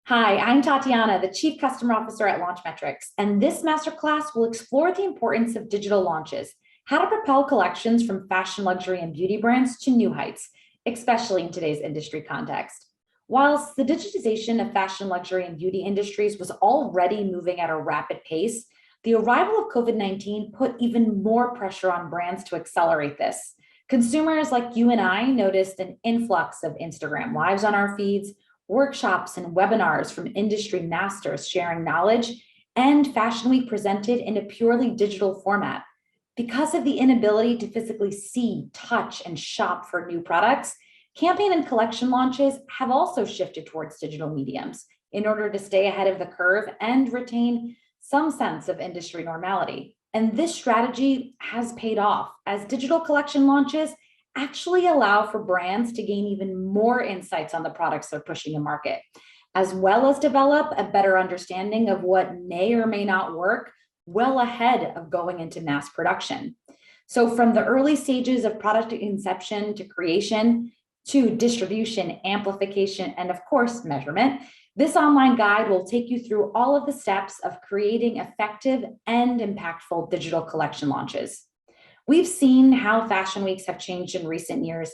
Hi, I'm Tatiana, the Chief Customer Officer at Launchmetrics, and this masterclass will explore the importance of digital launches, how to propel collections from fashion, luxury, and beauty brands to new heights, especially in today's industry context. Whilst the digitization of fashion, luxury, and beauty industries was already moving at a rapid pace, the arrival of COVID-19 put even more pressure on brands to accelerate this. Consumers like you and I noticed an influx of Instagram lives on our feeds, workshops and webinars from industry masters sharing knowledge, and Fashion Week presented in a purely digital format. Because of the inability to physically see, touch, and shop for new products, campaign and collection launches have also shifted towards digital mediums in order to stay ahead of the curve and retain some sense of industry normality. And this strategy has paid off as digital collection launches actually allow for brands to gain even more insights on the products they're pushing to market, as well as develop a better understanding of what may or may not work well ahead of going into mass production. So from the early stages of product inception to creation, to distribution, amplification, and of course, measurement, this online guide will take you through all of the steps of creating effective and impactful digital collection launches. We've seen how fashion weeks have changed in recent years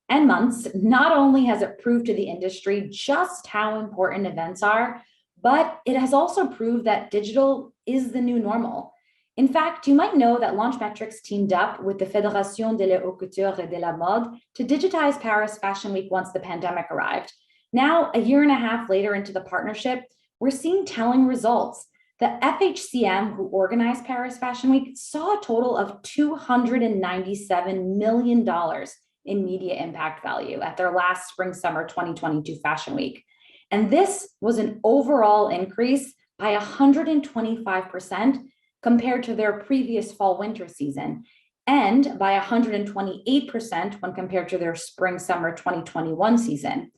and months. Not only has it proved to the industry just how important events are, but it has also proved that digital is the new normal. In fact, you might know that Launchmetrics teamed up with the Fédération de la Haute Couture et de la Mode to digitize Paris Fashion Week once the pandemic arrived. Now, a year and a half later into the partnership, we're seeing telling results. The FHCM, who organized Paris Fashion Week, saw a total of $297 million in media impact value at their last spring-summer 2022 Fashion Week. And this was an overall increase by 125% compared to their previous fall-winter season, and by 128% when compared to their spring-summer 2021 season,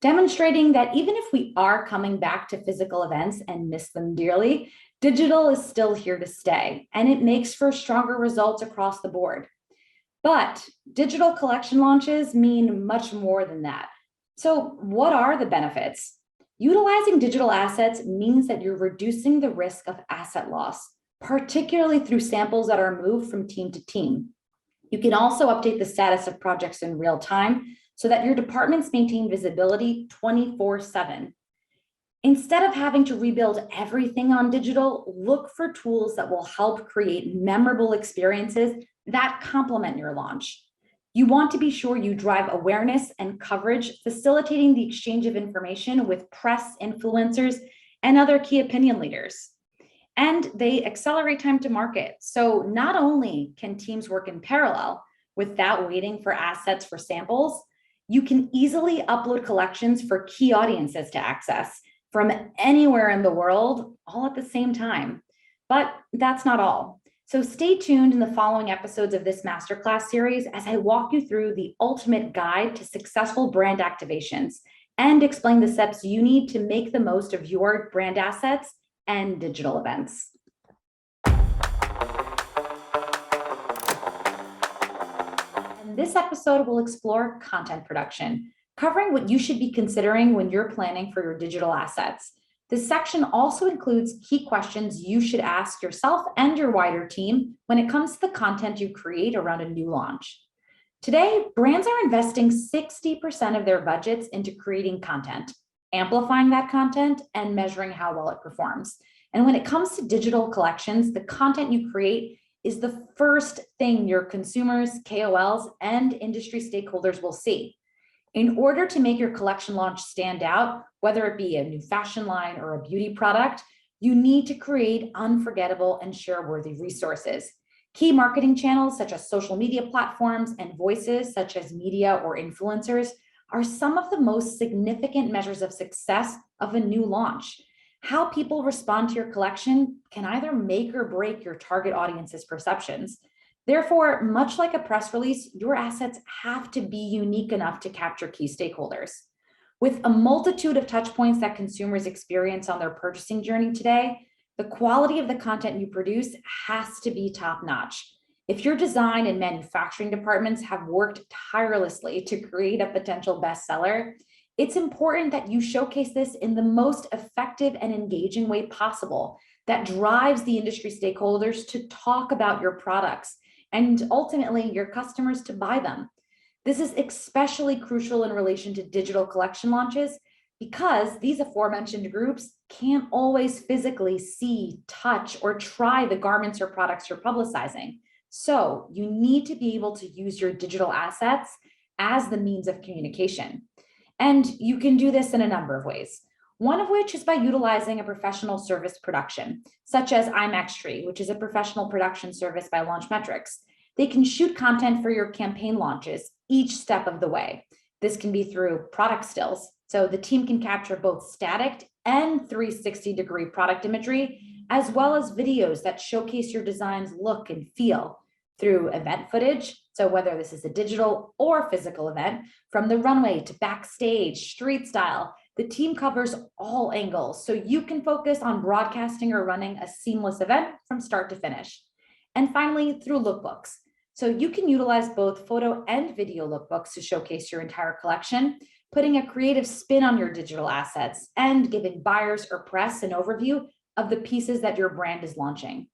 demonstrating that even if we are coming back to physical events and miss them dearly, digital is still here to stay, and it makes for stronger results across the board. But digital collection launches mean much more than that. So what are the benefits? Utilizing digital assets means that you're reducing the risk of asset loss, particularly through samples that are moved from team to team. You can also update the status of projects in real time so that your departments maintain visibility 24/7. Instead of having to rebuild everything on digital, look for tools that will help create memorable experiences that complement your launch. You want to be sure you drive awareness and coverage, facilitating the exchange of information with press, influencers, and other key opinion leaders. And they accelerate time to market. So not only can teams work in parallel without waiting for assets for samples, you can easily upload collections for key audiences to access from anywhere in the world, all at the same time. But that's not all. So stay tuned in the following episodes of this masterclass series as I walk you through the ultimate guide to successful brand activations and explain the steps you need to make the most of your brand assets and digital events. And this episode will explore content production, covering what you should be considering when you're planning for your digital assets. This section also includes key questions you should ask yourself and your wider team when it comes to the content you create around a new launch. Today, brands are investing 60% of their budgets into creating content, amplifying that content, and measuring how well it performs. And when it comes to digital collections, the content you create is the first thing your consumers, KOLs, and industry stakeholders will see. In order to make your collection launch stand out, whether it be a new fashion line or a beauty product, you need to create unforgettable and share-worthy resources. Key marketing channels such as social media platforms and voices such as media or influencers are some of the most significant measures of success of a new launch. How people respond to your collection can either make or break your target audience's perceptions. Therefore, much like a press release, your assets have to be unique enough to capture key stakeholders. With a multitude of touch points that consumers experience on their purchasing journey today, the quality of the content you produce has to be top-notch. If your design and manufacturing departments have worked tirelessly to create a potential bestseller, It's important that you showcase this in the most effective and engaging way possible that drives the industry stakeholders to talk about your products and ultimately your customers to buy them. This is especially crucial in relation to digital collection launches because these aforementioned groups can't always physically see, touch, or try the garments or products you're publicizing. So you need to be able to use your digital assets as the means of communication. And you can do this in a number of ways. One of which is by utilizing a professional service production, such as iMaxTree, which is a professional production service by Launchmetrics. They can shoot content for your campaign launches each step of the way. This can be through product stills. So the team can capture both static and 360-degree product imagery, as well as videos that showcase your design's look and feel through event footage. So whether this is a digital or physical event, from the runway to backstage, street style, the team covers all angles. So you can focus on broadcasting or running a seamless event from start to finish. And finally, through lookbooks. So you can utilize both photo and video lookbooks to showcase your entire collection, putting a creative spin on your digital assets and giving buyers or press an overview of the pieces that your brand is launching.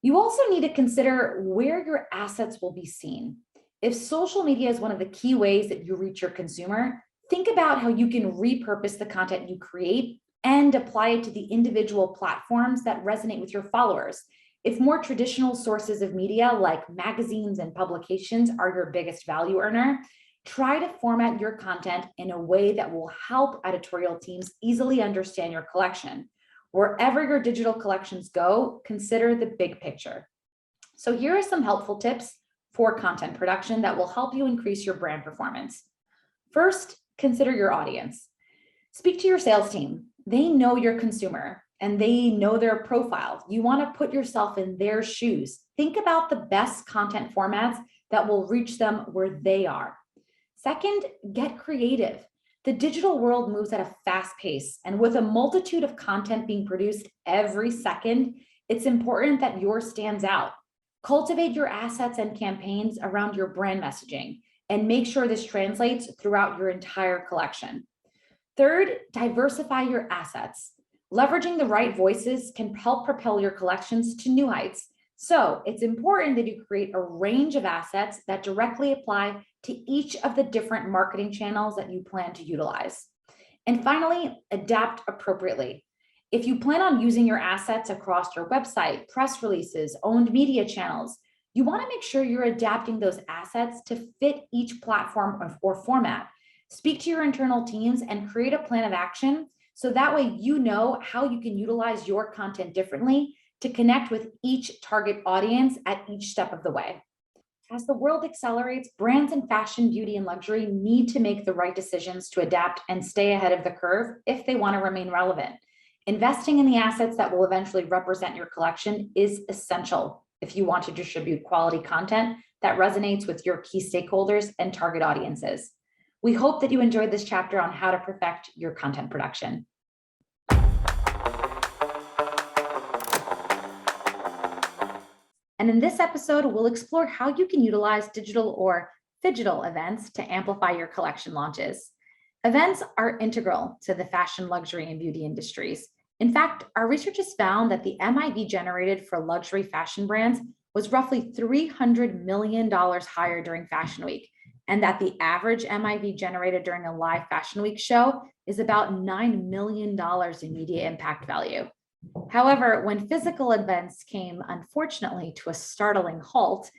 You also need to consider where your assets will be seen. If social media is one of the key ways that you reach your consumer, think about how you can repurpose the content you create and apply it to the individual platforms that resonate with your followers. If more traditional sources of media like magazines and publications are your biggest value earner, try to format your content in a way that will help editorial teams easily understand your collection. Wherever your digital collections go, consider the big picture. So here are some helpful tips for content production that will help you increase your brand performance. First, consider your audience. Speak to your sales team. They know your consumer and they know their profile. You want to put yourself in their shoes. Think about the best content formats that will reach them where they are. Second, get creative. The digital world moves at a fast pace, and with a multitude of content being produced every second, it's important that yours stands out. Cultivate your assets and campaigns around your brand messaging, and make sure this translates throughout your entire collection. Third, diversify your assets. Leveraging the right voices can help propel your collections to new heights. So it's important that you create a range of assets that directly apply to each of the different marketing channels that you plan to utilize. And finally, adapt appropriately. If you plan on using your assets across your website, press releases, owned media channels, you want to make sure you're adapting those assets to fit each platform or format. Speak to your internal teams and create a plan of action so that way you know how you can utilize your content differently to connect with each target audience at each step of the way. As the world accelerates, brands in fashion, beauty, and luxury need to make the right decisions to adapt and stay ahead of the curve if they want to remain relevant. Investing in the assets that will eventually represent your collection is essential if you want to distribute quality content that resonates with your key stakeholders and target audiences. We hope that you enjoyed this chapter on how to perfect your content production. And in this episode, we'll explore how you can utilize digital or phygital events to amplify your collection launches. Events are integral to the fashion, luxury, and beauty industries. In fact, our research has found that the MIV generated for luxury fashion brands was roughly $300 million higher during Fashion Week, and that the average MIV generated during a live Fashion Week show is about $9 million in media impact value. However, when physical events came, unfortunately, to a startling halt,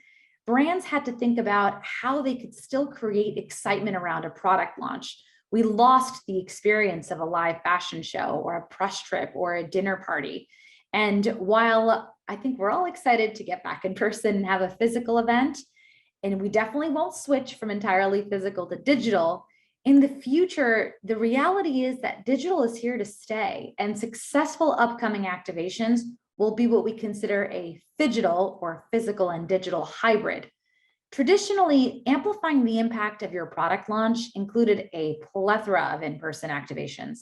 brands had to think about how they could still create excitement around a product launch. We lost the experience of a live fashion show or a press trip or a dinner party. And while I think we're all excited to get back in person and have a physical event, and we definitely won't switch from entirely physical to digital, in the future, the reality is that digital is here to stay, and successful upcoming activations will be what we consider a phygital or physical and digital hybrid. Traditionally, amplifying the impact of your product launch included a plethora of in-person activations,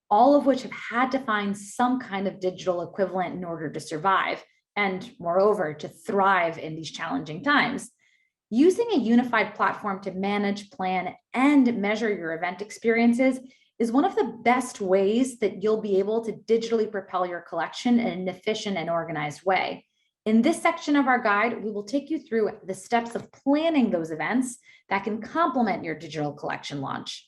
all of which have had to find some kind of digital equivalent in order to survive, and moreover, to thrive in these challenging times. Using a unified platform to manage, plan, and measure your event experiences is one of the best ways that you'll be able to digitally propel your collection in an efficient and organized way. In this section of our guide, we will take you through the steps of planning those events that can complement your digital collection launch,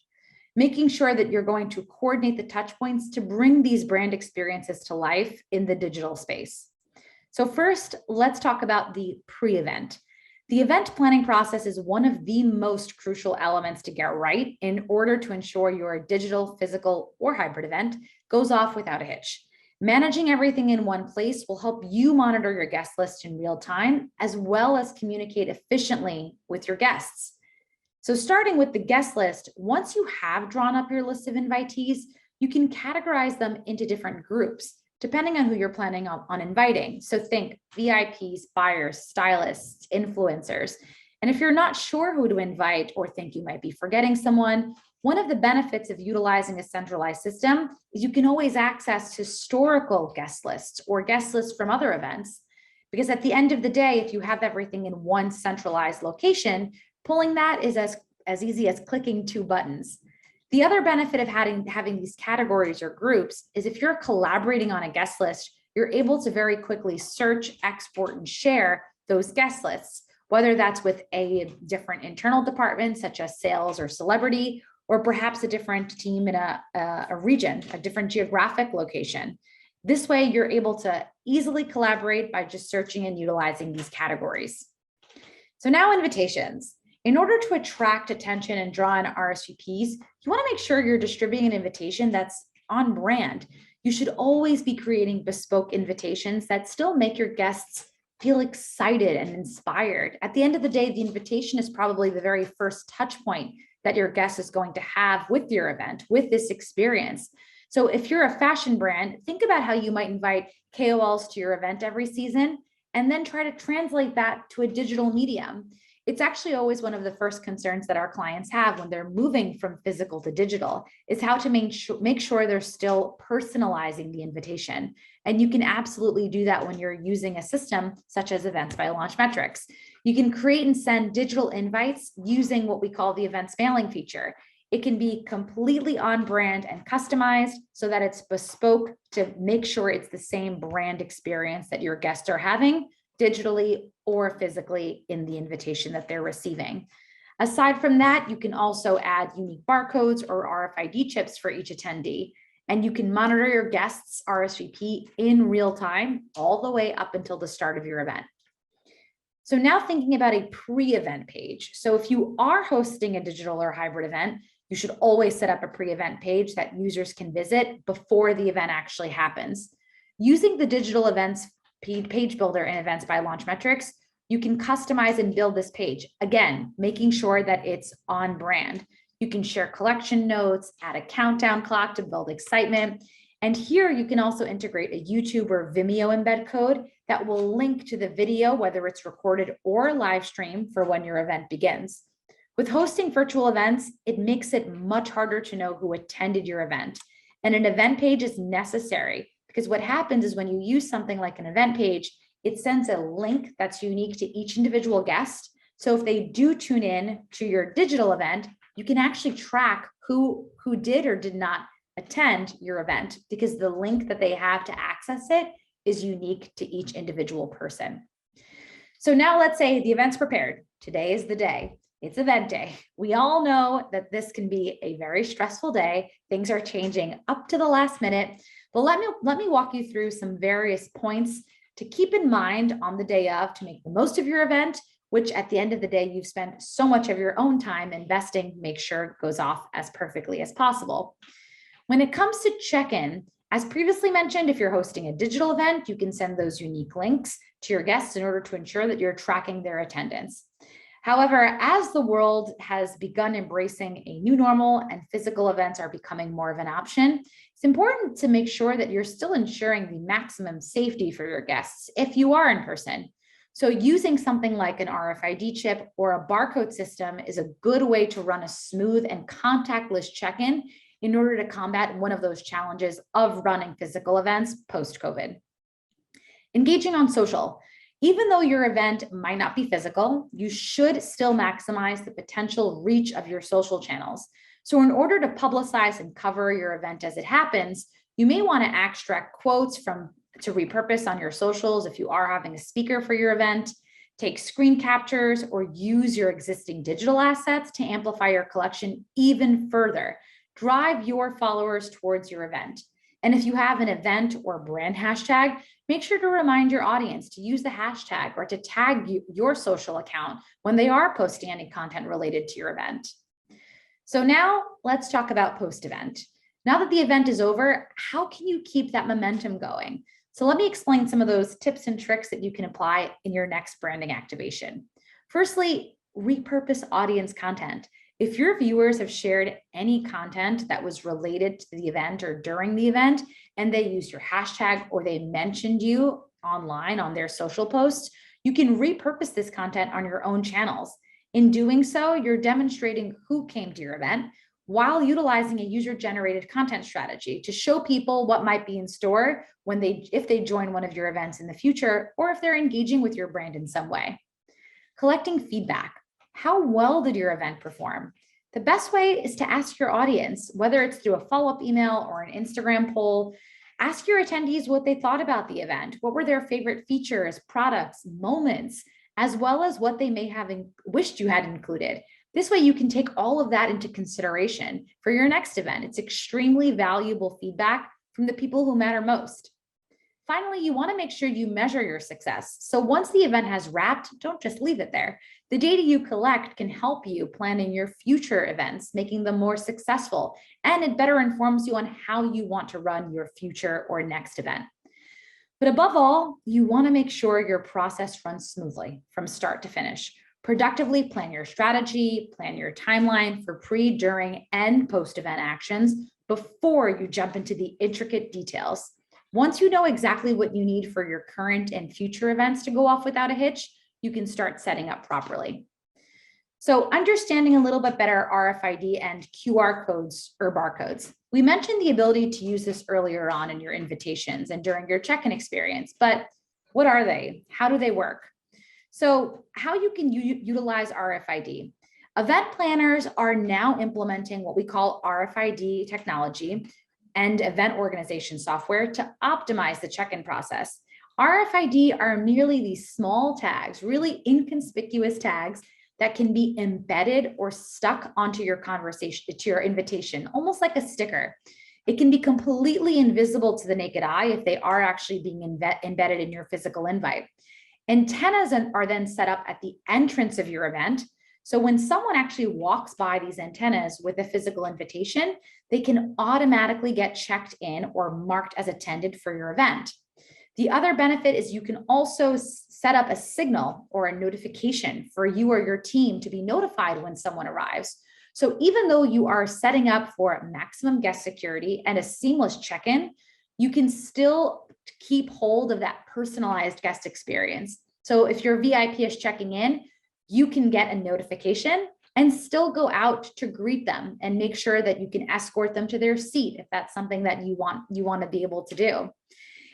making sure that you're going to coordinate the touch points to bring these brand experiences to life in the digital space. So first, let's talk about the pre-event. The event planning process is one of the most crucial elements to get right in order to ensure your digital, physical, or hybrid event goes off without a hitch. Managing everything in one place will help you monitor your guest list in real time, as well as communicate efficiently with your guests. So starting with the guest list, once you have drawn up your list of invitees, you can categorize them into different groups, depending on who you're planning on inviting. So think VIPs, buyers, stylists, influencers. And if you're not sure who to invite or think you might be forgetting someone, one of the benefits of utilizing a centralized system is you can always access historical guest lists or guest lists from other events. Because at the end of the day, if you have everything in one centralized location, pulling that is as easy as clicking two buttons. The other benefit of having these categories or groups is if you're collaborating on a guest list, you're able to very quickly search, export, and share those guest lists, whether that's with a different internal department, such as sales or celebrity, or perhaps a different team in a region, a different geographic location. This way, you're able to easily collaborate by just searching and utilizing these categories. So now invitations. In order to attract attention and draw in RSVPs, you want to make sure you're distributing an invitation that's on brand. You should always be creating bespoke invitations that still make your guests feel excited and inspired. At the end of the day, the invitation is probably the very first touch point that your guest is going to have with your event, with this experience. So if you're a fashion brand, think about how you might invite KOLs to your event every season, and then try to translate that to a digital medium. It's actually always one of the first concerns that our clients have when they're moving from physical to digital is how to make sure they're still personalizing the invitation. And you can absolutely do that when you're using a system such as Events by Launchmetrics. You can create and send digital invites using what we call the events mailing feature. It can be completely on brand and customized so that it's bespoke to make sure it's the same brand experience that your guests are having digitally or physically in the invitation that they're receiving. Aside from that, you can also add unique barcodes or RFID chips for each attendee, and you can monitor your guests' RSVP in real time all the way up until the start of your event. So now thinking about a pre-event page. So if you are hosting a digital or hybrid event, you should always set up a pre-event page that users can visit before the event actually happens. Using the digital events page builder in Events by Launchmetrics, you can customize and build this page. Again, making sure that it's on brand. You can share collection notes, add a countdown clock to build excitement. And here you can also integrate a YouTube or Vimeo embed code that will link to the video, whether it's recorded or live stream for when your event begins. With hosting virtual events, it makes it much harder to know who attended your event. And an event page is necessary because what happens is when you use something like an event page, it sends a link that's unique to each individual guest. So if they do tune in to your digital event, you can actually track who did or did not attend your event because the link that they have to access it is unique to each individual person. So now let's say the event's prepared. Today is the day. It's event day. We all know that this can be a very stressful day. Things are changing up to the last minute. But let me walk you through some various points to keep in mind on the day of to make the most of your event, which at the end of the day, you've spent so much of your own time investing, make sure it goes off as perfectly as possible. When it comes to check-in, as previously mentioned, if you're hosting a digital event, you can send those unique links to your guests in order to ensure that you're tracking their attendance. However, as the world has begun embracing a new normal and physical events are becoming more of an option, it's important to make sure that you're still ensuring the maximum safety for your guests if you are in person. So using something like an RFID chip or a barcode system is a good way to run a smooth and contactless check-in in order to combat one of those challenges of running physical events post-COVID. Engaging on social. Even though your event might not be physical, you should still maximize the potential reach of your social channels. So in order to publicize and cover your event as it happens, you may want to extract quotes to repurpose on your socials if you are having a speaker for your event, take screen captures, or use your existing digital assets to amplify your collection even further. Drive your followers towards your event. And if you have an event or brand hashtag, make sure to remind your audience to use the hashtag or to tag your social account when they are posting any content related to your event. So now let's talk about post-event. Now that the event is over, how can you keep that momentum going? So let me explain some of those tips and tricks that you can apply in your next branding activation. Firstly, repurpose audience content. If your viewers have shared any content that was related to the event or during the event, and they used your hashtag or they mentioned you online on their social posts, you can repurpose this content on your own channels. In doing so, you're demonstrating who came to your event while utilizing a user-generated content strategy to show people what might be in store if they join one of your events in the future, or if they're engaging with your brand in some way. Collecting feedback. How well did your event perform? The best way is to ask your audience, whether it's through a follow-up email or an Instagram poll. Ask your attendees what they thought about the event. What were their favorite features, products, moments, as well as what they may have wished you had included. This way you can take all of that into consideration for your next event. It's extremely valuable feedback from the people who matter most. Finally, you want to make sure you measure your success. So once the event has wrapped, don't just leave it there. The data you collect can help you plan in your future events, making them more successful, and it better informs you on how you want to run your future or next event. But above all, you want to make sure your process runs smoothly from start to finish. Productively plan your strategy, plan your timeline for pre, during, and post-event actions before you jump into the intricate details. Once you know exactly what you need for your current and future events to go off without a hitch, you can start setting up properly. So understanding a little bit better RFID and QR codes or barcodes. We mentioned the ability to use this earlier on in your invitations and during your check-in experience, but what are they? How do they work? So how you can utilize RFID. Event planners are now implementing what we call RFID technology and event organization software to optimize the check-in process. RFID are merely these small tags, really inconspicuous tags that can be embedded or stuck onto your conversation, to your invitation, almost like a sticker. It can be completely invisible to the naked eye if they are actually being embedded in your physical invite. Antennas are then set up at the entrance of your event. So when someone actually walks by these antennas with a physical invitation, they can automatically get checked in or marked as attended for your event. The other benefit is you can also set up a signal or a notification for you or your team to be notified when someone arrives. So even though you are setting up for maximum guest security and a seamless check-in, you can still keep hold of that personalized guest experience. So if your VIP is checking in, you can get a notification and still go out to greet them and make sure that you can escort them to their seat if that's something that you want to be able to do.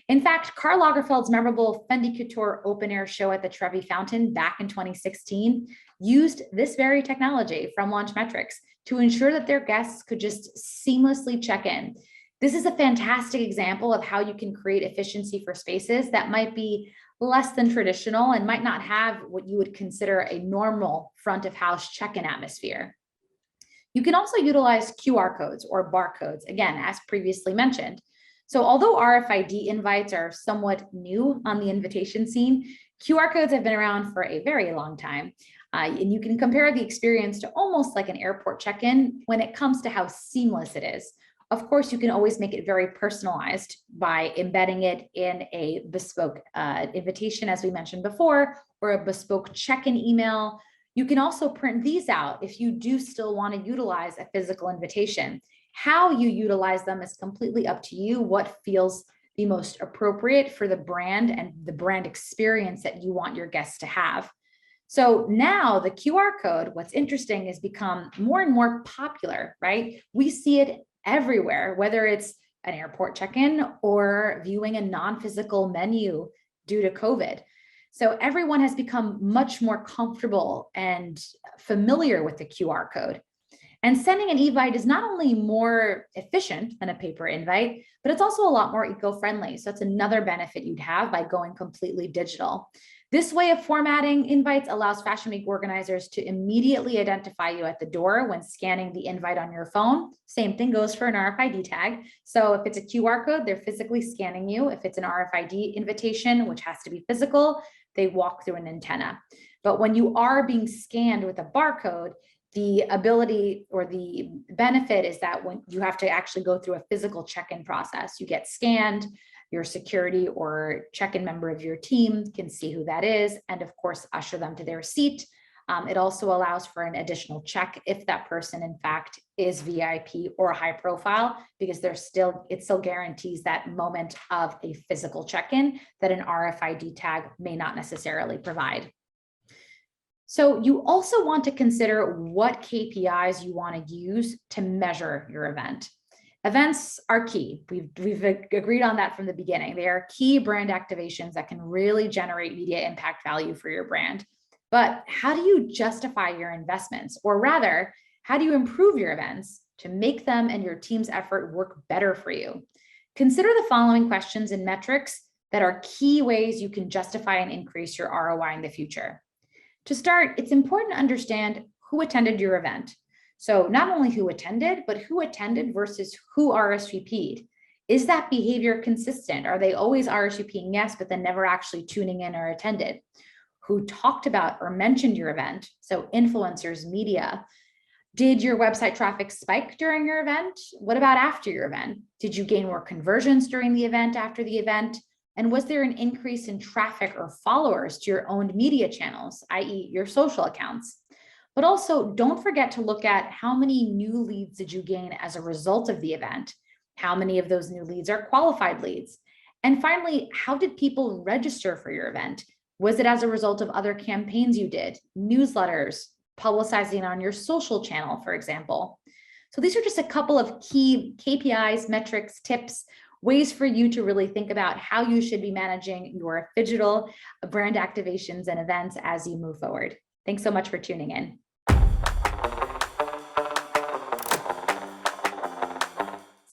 In fact, Karl Lagerfeld's memorable Fendi Couture open air show at the Trevi Fountain back in 2016 used this very technology from Launchmetrics to ensure that their guests could just seamlessly check in. This is a fantastic example of how you can create efficiency for spaces that might be less than traditional and might not have what you would consider a normal front of house check-in atmosphere. You can also utilize QR codes or barcodes, again, as previously mentioned. So although RFID invites are somewhat new on the invitation scene, QR codes have been around for a very long time. And you can compare the experience to almost like an airport check-in when it comes to how seamless it is. Of course, you can always make it very personalized by embedding it in a bespoke invitation, as we mentioned before, or a bespoke check-in email. You can also print these out if you do still want to utilize a physical invitation. How you utilize them is completely up to you, what feels the most appropriate for the brand and the brand experience that you want your guests to have. So now the QR code, what's interesting, has become more and more popular, right? We see it everywhere, whether it's an airport check-in or viewing a non-physical menu due to COVID. So everyone has become much more comfortable and familiar with the QR code. And sending an invite is not only more efficient than a paper invite, but it's also a lot more eco-friendly. So that's another benefit you'd have by going completely digital. This way of formatting invites allows Fashion Week organizers to immediately identify you at the door when scanning the invite on your phone. Same thing goes for an RFID tag. So if it's a QR code, they're physically scanning you. If it's an RFID invitation, which has to be physical, they walk through an antenna. But when you are being scanned with a barcode, the ability or the benefit is that when you have to actually go through a physical check-in process, you get scanned, your security or check-in member of your team can see who that is, and of course, usher them to their seat. It also allows for an additional check if that person, in fact, is VIP or high profile, because it still guarantees that moment of a physical check-in that an RFID tag may not necessarily provide. So you also want to consider what KPIs you want to use to measure your event. Events are key. We've agreed on that from the beginning. They are key brand activations that can really generate media impact value for your brand. But how do you justify your investments? Or rather, how do you improve your events to make them and your team's effort work better for you? Consider the following questions and metrics that are key ways you can justify and increase your ROI in the future. To start, it's important to understand who attended your event. So not only who attended, but who attended versus who RSVP'd. Is that behavior consistent? Are they always RSVPing yes, but then never actually tuning in or attended? Who talked about or mentioned your event? So influencers, media. Did your website traffic spike during your event? What about after your event? Did you gain more conversions during the event, after the event? And was there an increase in traffic or followers to your owned media channels, i.e. your social accounts? But also don't forget to look at how many new leads did you gain as a result of the event? How many of those new leads are qualified leads? And finally, how did people register for your event? Was it as a result of other campaigns you did, newsletters, publicizing on your social channel, for example? So these are just a couple of key KPIs, metrics, tips, ways for you to really think about how you should be managing your digital brand activations and events as you move forward. Thanks so much for tuning in.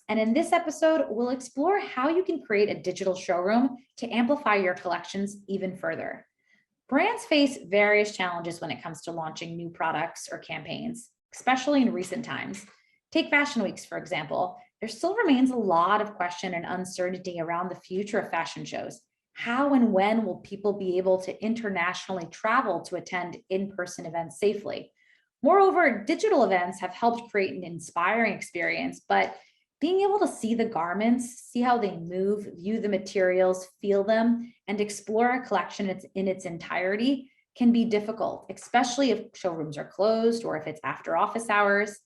And in this episode, we'll explore how you can create a digital showroom to amplify your collections even further. Brands face various challenges when it comes to launching new products or campaigns, especially in recent times. Take Fashion Weeks, for example. There still remains a lot of question and uncertainty around the future of fashion shows. How and when will people be able to internationally travel to attend in-person events safely? Moreover, digital events have helped create an inspiring experience, but being able to see the garments, see how they move, view the materials, feel them, and explore a collection in its entirety can be difficult, especially if showrooms are closed or if it's after office hours.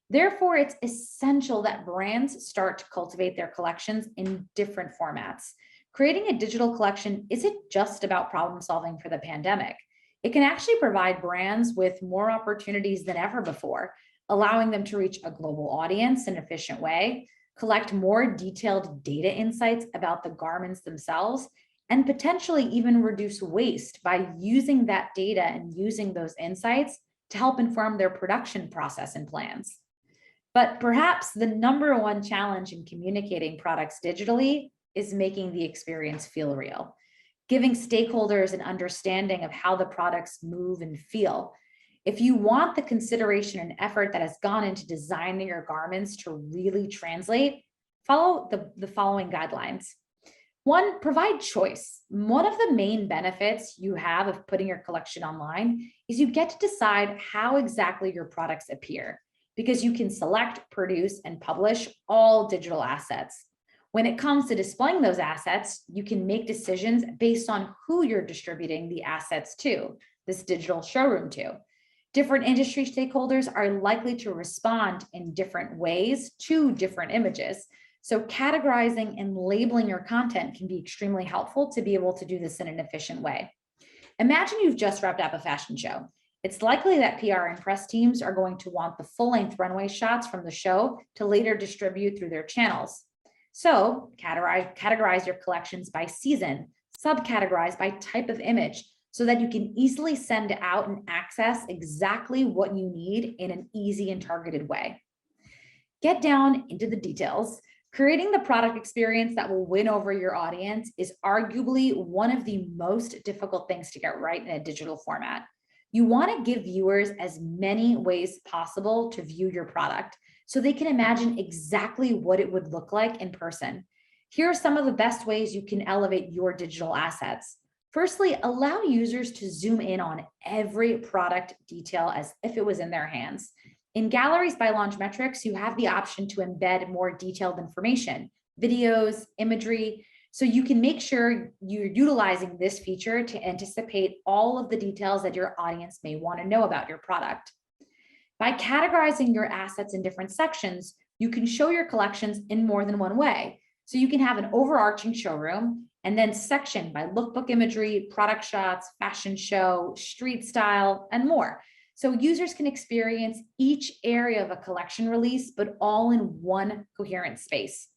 Therefore, it's essential that brands start to cultivate their collections in different formats. Creating a digital collection isn't just about problem solving for the pandemic. It can actually provide brands with more opportunities than ever before, allowing them to reach a global audience in an efficient way, collect more detailed data insights about the garments themselves, and potentially even reduce waste by using that data and using those insights to help inform their production process and plans. But perhaps the number one challenge in communicating products digitally is making the experience feel real, giving stakeholders an understanding of how the products move and feel. If you want the consideration and effort that has gone into designing your garments to really translate, follow the following guidelines. 1, provide choice. One of the main benefits you have of putting your collection online is you get to decide how exactly your products appear, because you can select, produce, and publish all digital assets. When it comes to displaying those assets, you can make decisions based on who you're distributing the assets to, this digital showroom to. Different industry stakeholders are likely to respond in different ways to different images. So categorizing and labeling your content can be extremely helpful to be able to do this in an efficient way. Imagine you've just wrapped up a fashion show. It's likely that PR and press teams are going to want the full-length runway shots from the show to later distribute through their channels. So categorize your collections by season, subcategorize by type of image so that you can easily send out and access exactly what you need in an easy and targeted way. Get down into the details. Creating the product experience that will win over your audience is arguably one of the most difficult things to get right in a digital format. You want to give viewers as many ways possible to view your product so they can imagine exactly what it would look like in person. Here are some of the best ways you can elevate your digital assets. Firstly, allow users to zoom in on every product detail as if it was in their hands. In Galleries by Launchmetrics, you have the option to embed more detailed information, videos, imagery, so you can make sure you're utilizing this feature to anticipate all of the details that your audience may want to know about your product. By categorizing your assets in different sections, you can show your collections in more than one way. So you can have an overarching showroom and then section by lookbook imagery, product shots, fashion show, street style, and more. So users can experience each area of a collection release, but all in one coherent space.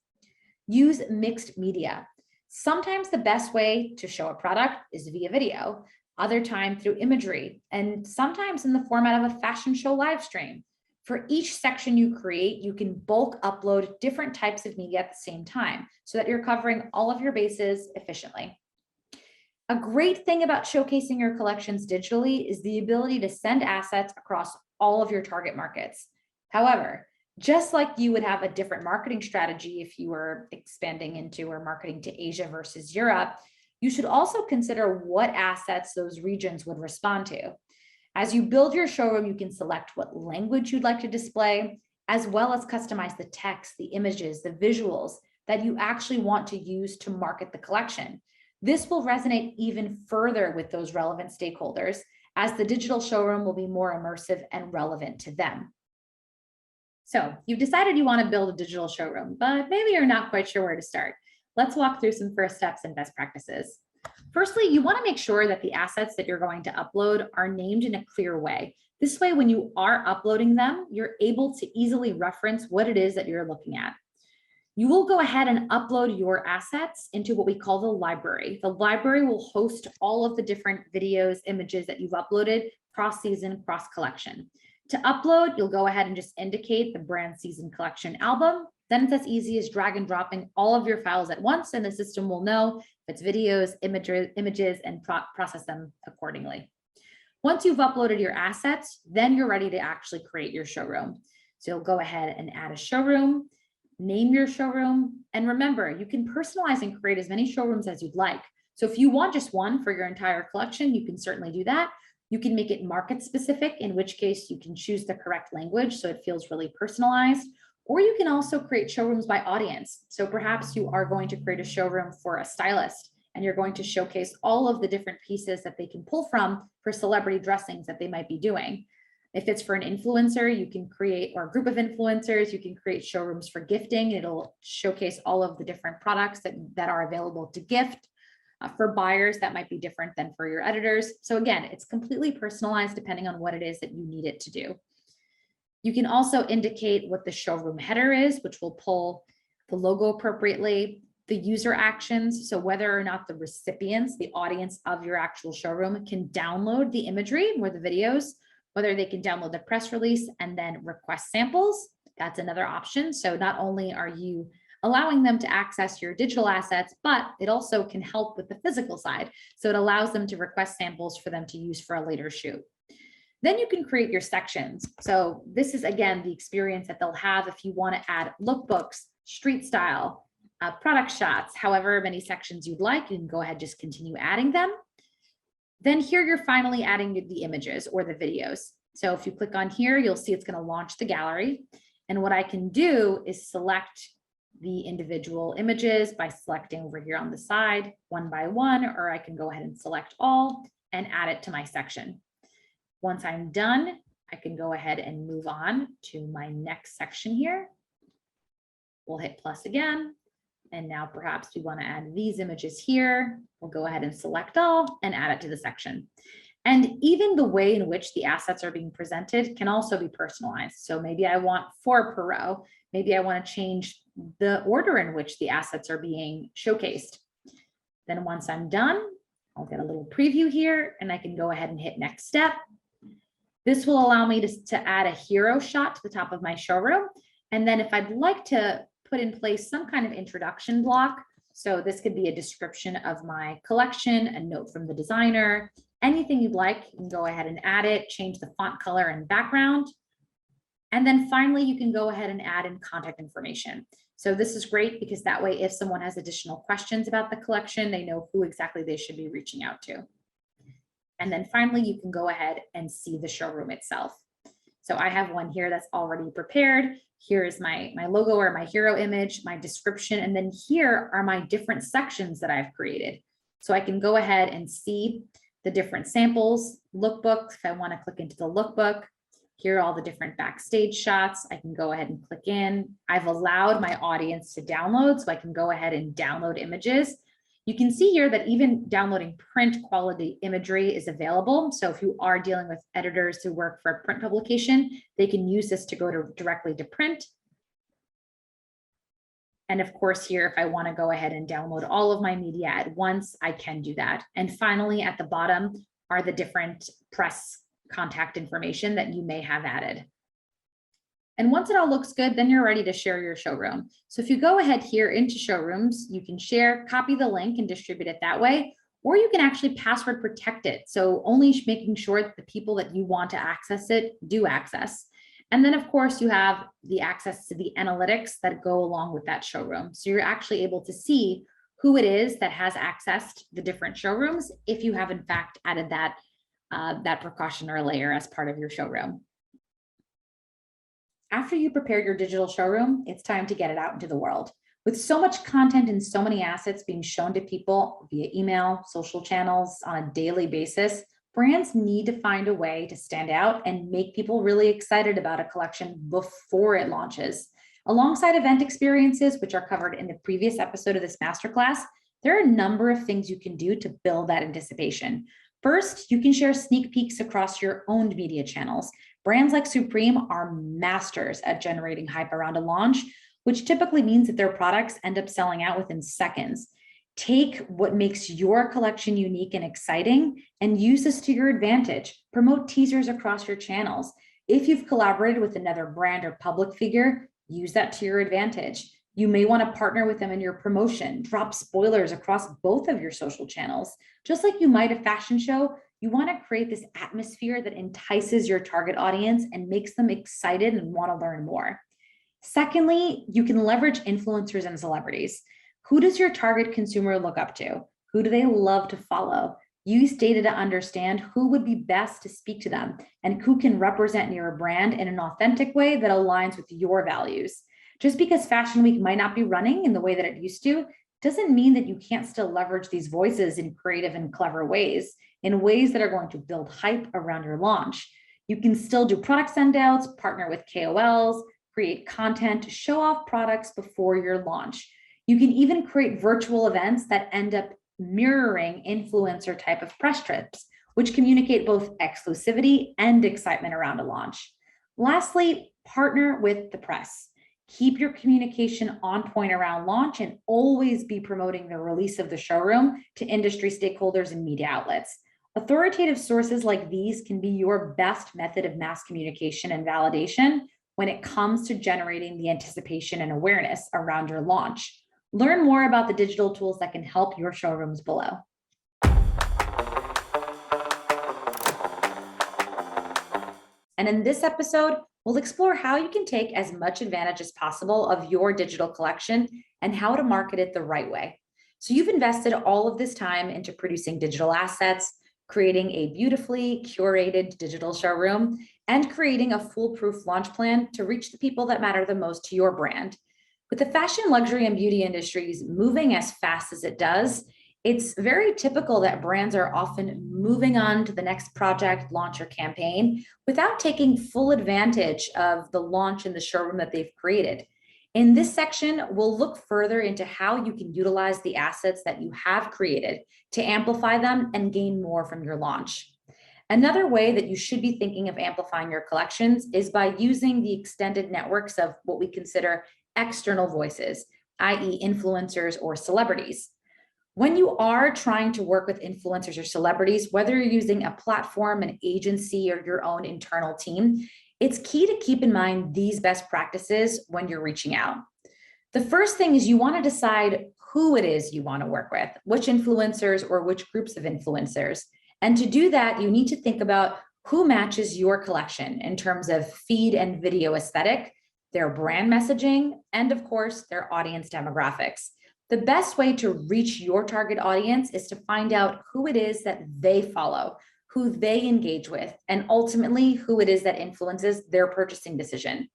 Use mixed media. Sometimes the best way to show a product is via video, other time through imagery, and sometimes in the format of a fashion show live stream. For each section you create, you can bulk upload different types of media at the same time so that you're covering all of your bases efficiently. A great thing about showcasing your collections digitally is the ability to send assets across all of your target markets. However, just like you would have a different marketing strategy if you were expanding into or marketing to Asia versus Europe, you should also consider what assets those regions would respond to. As you build your showroom, you can select what language you'd like to display, as well as customize the text, the images, the visuals that you actually want to use to market the collection. This will resonate even further with those relevant stakeholders, as the digital showroom will be more immersive and relevant to them. So you've decided you want to build a digital showroom, but maybe you're not quite sure where to start. Let's walk through some first steps and best practices. Firstly, you want to make sure that the assets that you're going to upload are named in a clear way. This way, when you are uploading them, you're able to easily reference what it is that you're looking at. You will go ahead and upload your assets into what we call the library. The library will host all of the different videos, images that you've uploaded cross-season, cross-collection. To upload, you'll go ahead and just indicate the brand season collection album. Then it's as easy as drag and dropping all of your files at once, and the system will know if it's videos, images, and process them accordingly. Once you've uploaded your assets, then you're ready to actually create your showroom. So you'll go ahead and add a showroom, name your showroom, and remember, you can personalize and create as many showrooms as you'd like. So if you want just one for your entire collection, you can certainly do that. You can make it market specific, in which case you can choose the correct language so it feels really personalized. Or you can also create showrooms by audience. So perhaps you are going to create a showroom for a stylist, and you're going to showcase all of the different pieces that they can pull from for celebrity dressings that they might be doing. If it's for an influencer, you can create, or a group of influencers, you can create showrooms for gifting. It'll showcase all of the different products that are available to gift. For buyers, that might be different than for your editors. So again, it's completely personalized depending on what it is that you need it to do. You can also indicate what the showroom header is, which will pull the logo appropriately, the user actions, so whether or not the recipients, the audience of your actual showroom, can download the imagery or the videos, whether they can download the press release and then request samples. That's another option. So not only are you allowing them to access your digital assets, but it also can help with the physical side. So it allows them to request samples for them to use for a later shoot. Then you can create your sections. So this is, again, the experience that they'll have if you want to add lookbooks, street style, product shots, however many sections you'd like. You can go ahead, just continue adding them. Then here you're finally adding the images or the videos. So if you click on here, you'll see it's going to launch the gallery. And what I can do is select the individual images by selecting over here on the side, one by one, or I can go ahead and select all and add it to my section. Once I'm done, I can go ahead and move on to my next section here. We'll hit plus again. And now perhaps we want to add these images here. We'll go ahead and select all and add it to the section. And even the way in which the assets are being presented can also be personalized. So maybe I want 4 per row. Maybe I want to change the order in which the assets are being showcased. Then once I'm done, I'll get a little preview here and I can go ahead and hit next step. This will allow me to add a hero shot to the top of my showroom. And then if I'd like to put in place some kind of introduction block, so this could be a description of my collection, a note from the designer, anything you'd like, you can go ahead and add it, change the font color and background. And then finally, you can go ahead and add in contact information. So this is great because that way, if someone has additional questions about the collection, they know who exactly they should be reaching out to. And then finally, you can go ahead and see the showroom itself. So I have one here that's already prepared. Here is my logo or my hero image, my description, and then here are my different sections that I've created. So I can go ahead and see the different samples, lookbooks. If I want to click into the lookbook, here are all the different backstage shots. I can go ahead and click in. I've allowed my audience to download, so I can go ahead and download images. You can see here that even downloading print quality imagery is available. So if you are dealing with editors who work for a print publication, they can use this to go directly to print. And of course, here, if I want to go ahead and download all of my media at once, I can do that. And finally, at the bottom are the different press contact information that you may have added. And once it all looks good, then you're ready to share your showroom. So if you go ahead here into showrooms, you can share, copy the link and distribute it that way, or you can actually password protect it. So only making sure that the people that you want to access it do access. And then of course you have the access to the analytics that go along with that showroom. So you're actually able to see who it is that has accessed the different showrooms if you have in fact added that, that precaution or layer as part of your showroom. After you prepare your digital showroom, it's time to get it out into the world. With so much content and so many assets being shown to people via email, social channels on a daily basis, brands need to find a way to stand out and make people really excited about a collection before it launches. Alongside event experiences, which are covered in the previous episode of this masterclass, there are a number of things you can do to build that anticipation. First, you can share sneak peeks across your owned media channels. Brands like Supreme are masters at generating hype around a launch, which typically means that their products end up selling out within seconds. Take what makes your collection unique and exciting and use this to your advantage. Promote teasers across your channels. If you've collaborated with another brand or public figure, use that to your advantage. You may want to partner with them in your promotion. Drop spoilers across both of your social channels. Just like you might a fashion show, you want to create this atmosphere that entices your target audience and makes them excited and want to learn more. Secondly, you can leverage influencers and celebrities. Who does your target consumer look up to? Who do they love to follow? Use data to understand who would be best to speak to them and who can represent your brand in an authentic way that aligns with your values. Just because Fashion Week might not be running in the way that it used to, doesn't mean that you can't still leverage these voices in creative and clever ways, in ways that are going to build hype around your launch. You can still do product send-outs, partner with KOLs, create content to show off products before your launch. You can even create virtual events that end up mirroring influencer type of press trips, which communicate both exclusivity and excitement around a launch. Lastly, partner with the press. Keep your communication on point around launch and always be promoting the release of the showroom to industry stakeholders and media outlets. Authoritative sources like these can be your best method of mass communication and validation when it comes to generating the anticipation and awareness around your launch. Learn more about the digital tools that can help your showrooms below. And in this episode, we'll explore how you can take as much advantage as possible of your digital collection and how to market it the right way. So you've invested all of this time into producing digital assets, creating a beautifully curated digital showroom, and creating a foolproof launch plan to reach the people that matter the most to your brand. With the fashion, luxury, and beauty industries moving as fast as it does, it's very typical that brands are often moving on to the next project, launch, or campaign without taking full advantage of the launch in the showroom that they've created. In this section, we'll look further into how you can utilize the assets that you have created to amplify them and gain more from your launch. Another way that you should be thinking of amplifying your collections is by using the extended networks of what we consider external voices, i.e. influencers or celebrities. When you are trying to work with influencers or celebrities, whether you're using a platform, an agency, or your own internal team, it's key to keep in mind these best practices when you're reaching out. The first thing is you want to decide who it is you want to work with, which influencers or which groups of influencers. And to do that, you need to think about who matches your collection in terms of feed and video aesthetic, their brand messaging, and of course, their audience demographics. The best way to reach your target audience is to find out who it is that they follow, who they engage with, and ultimately who it is that influences their purchasing decision.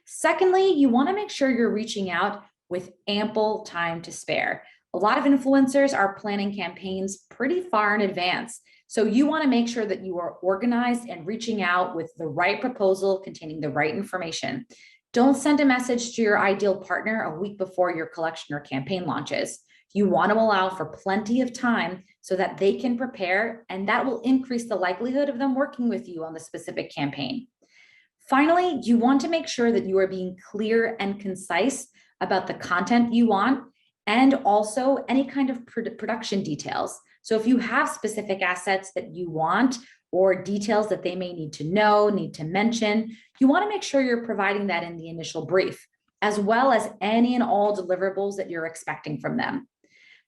Secondly, you want to make sure you're reaching out with ample time to spare. A lot of influencers are planning campaigns pretty far in advance. So you want to make sure that you are organized and reaching out with the right proposal containing the right information. Don't send a message to your ideal partner a week before your collection or campaign launches. You want to allow for plenty of time so that they can prepare, and that will increase the likelihood of them working with you on the specific campaign. Finally, you want to make sure that you are being clear and concise about the content you want and also any kind of production details. So if you have specific assets that you want or details that they may need to know, need to mention, you want to make sure you're providing that in the initial brief, as well as any and all deliverables that you're expecting from them.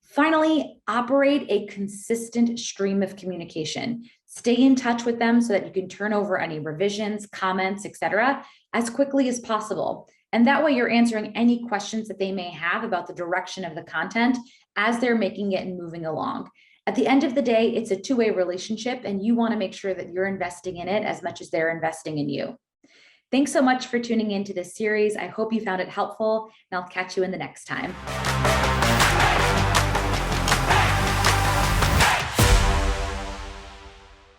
Finally, operate a consistent stream of communication. Stay in touch with them so that you can turn over any revisions, comments, etc., as quickly as possible. And that way you're answering any questions that they may have about the direction of the content as they're making it and moving along. At the end of the day, it's a two-way relationship, and you want to make sure that you're investing in it as much as they're investing in you. Thanks so much for tuning into this series. I hope you found it helpful, and I'll catch you in the next time.